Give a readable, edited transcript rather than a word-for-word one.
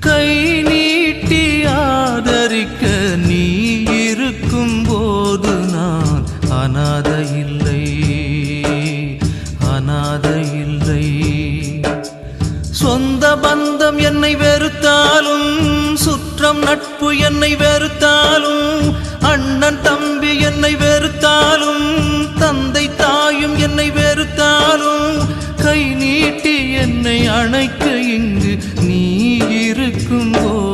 கை நீட்டி ஆதரிக்க நீ இருக்கும் போது நான் அநாதை இல்லை, அநாதை இல்லை. சொந்த பந்தம் என்னை வெறுத்தாலும், சுற்றம் நட்பு என்னை வெறுத்தாலும், அண்ணன் தம்பி என்னை வெறுத்தாலும், தந்தை தாயும் என்னை வெறுத்தாலும், கை நீட்டி என்னை அணைக்க இங்கு நீ இருக்கும் போது